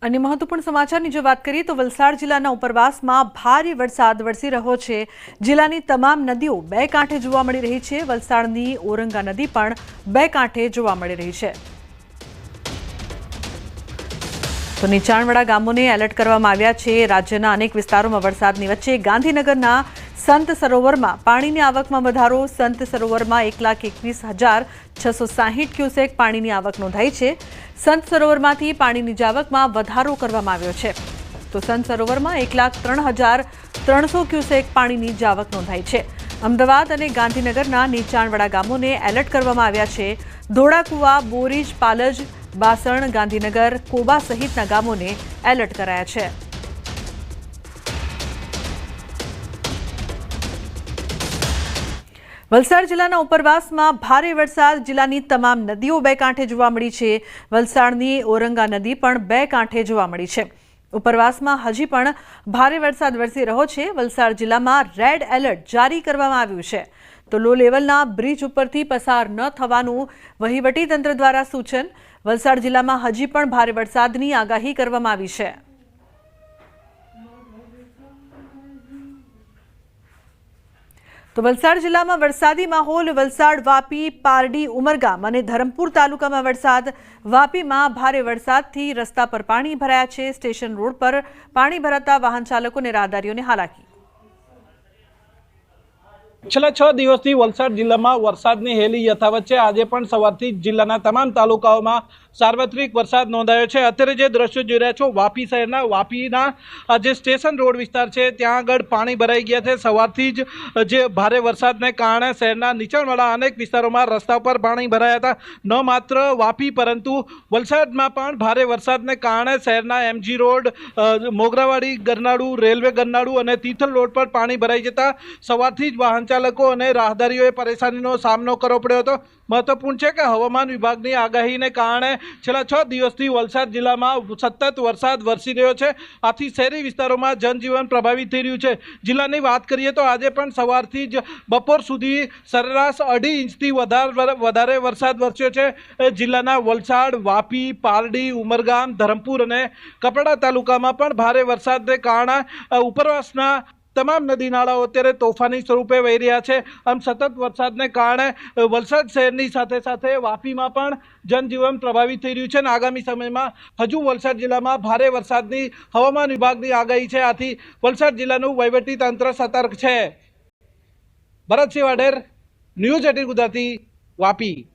અને મહત્વપૂર્ણ સમાચારની જો વાત કરીએ તો વલસાડ જિલ્લાના ઉપરવાસમાં ભારે વરસાદ વરસી રહ્યો છે। જિલ્લાની તમામ નદીઓ બે કાંઠે જોવા મળી રહી છે। વલસાડની ઓરંગા નદી પણ બે કાંઠે જોવા મળી રહી છે। તો નીચાણવાળા ગામોને એલર્ટ કરવામાં આવ્યા છે। રાજ્યના અનેક વિસ્તારોમાં વરસાદની વચ્ચે ગાંધીનગરના સંત સરોવરમાં પાણીની આવકમાં વધારો। સંત સરોવરમાં 1,21,660 ક્યુસેક પાણીની આવક નોંધાઈ છે। સંત સરોવરમાંથી પાણીની આવકમાં વધારો કરવામાં આવ્યો છે। તો સંત સરોવરમાં 1,03,300 ક્યુસેક પાણીની આવક નોંધાઈ છે। અમદાવાદ અને ગાંધીનગરના નીચાણવાળા ગામોને એલર્ટ કરવામાં આવ્યા છે। ધોળાકુવા, બોરીજ, પાલજ, બાસણ, ગાંધીનગર, કોબા સહિતના ગામોને એલર્ટ કરાયા છે। વલસાડ જિલ્લાના ઉપરવાસમાં ભારે વરસાદ। જિલ્લાની તમામ નદીઓ બે કાંઠે જોવા મળી છે। વલસાડની ઓરંગા નદી પણ બે કાંઠે જોવા મળી છે। ઉપરવાસમાં હજી પણ ભારે વરસાદ વરસી રહ્યો છે। વલસાડ જિલ્લામાં રેડ એલર્ટ જારી કરવામાં આવ્યું છે। તો લો લેવલના બ્રિજ ઉપરથી પસાર ન થવાનું વહીવટીતંત્ર દ્વારા સૂચન। વલસાડ જિલ્લામાં હજી પણ ભારે વરસાદની આગાહી કરવામાં આવી છે। તો વલસાડ જિલ્લામાં વરસાદી માહોલ। વલસાડ, વાપી, પારડી, ઉમરગામ અને ધરમપુર તાલુકામાં વરસાદ। વાપીમાં ભારે વરસાદથી રસ્તા પર પાણી ભરાયા છે। સ્ટેશન રોડ પર પાણી ભરાતા વાહન ચાલકો અને રાહદારીઓને હાલાકી। છેલ્લા 6 દિવસથી વલસાડ જિલ્લામાં વરસાદની હેલી યથાવત છે। આજે પણ સવારથી જિલ્લાના તમામ તાલુકાઓમાં સાર્વત્રિક વરસાદ નોંધાયો છે। અત્યારે જે દ્રશ્યો જોઈ રહ્યા છો વાપી શહેરના વાપીના જે સ્ટેશન રોડ વિસ્તાર છે ત્યાં આગળ પાણી ભરાઈ ગયા છે। સવારથી જ જે ભારે વરસાદને કારણે શહેરના નીચાણવાળા અનેક વિસ્તારોમાં રસ્તા પર પાણી ભરાયા હતા। ન માત્ર વાપી પરંતુ વલસાડમાં પણ ભારે વરસાદને કારણે શહેરના એમજી રોડ, મોગરાવાડી, ગરનાળુ, રેલવે ગરનાળુ અને તિથલ રોડ પર પાણી ભરાઈ જતા સવારથી જ વાહન ચાલકો અને રાહદારીઓએ પરેશાનીનો સામનો કરવો પડ્યો હતો। મહત્વપૂર્ણ છે કે હવામાન વિભાગની આગાહીને કારણે છેલ્લા 6 દિવસથી વલસાડ જિલ્લામાં સતત વરસાદ વરસી રહ્યો છે। આથી શહેરી વિસ્તારોમાં જનજીવન પ્રભાવિત થઈ રહ્યું છે। જિલ્લાની વાત કરીએ તો આજે પણ સવારથી જ બપોર સુધી સરેરાશ 2.5 ઇંચથી વધારે વરસાદ વરસ્યો છે। જિલ્લાના વલસાડ, વાપી, પારડી, ઉમરગામ, ધરમપુર અને કપરાડા તાલુકામાં પણ ભારે વરસાદને કારણે ઉપરવાસના તમામ નદી નાળાઓ અત્યારે તોફાની સ્વરૂપે વહી રહ્યા છે। આમ સતત વરસાદને કારણે વલસાડ શહેરની સાથે સાથે વાપીમાં પણ જનજીવન પ્રભાવિત થઈ રહ્યું છે અને આગામી સમયમાં હજુ વલસાડ જિલ્લામાં ભારે વરસાદની હવામાન વિભાગની આગાહી છે। આથી વલસાડ જિલ્લાનું વહીવટી તંત્ર સતર્ક છે। ભરતસિંહ વાઢેર, ન્યૂઝ 18 ગુજરાતી, વાપી।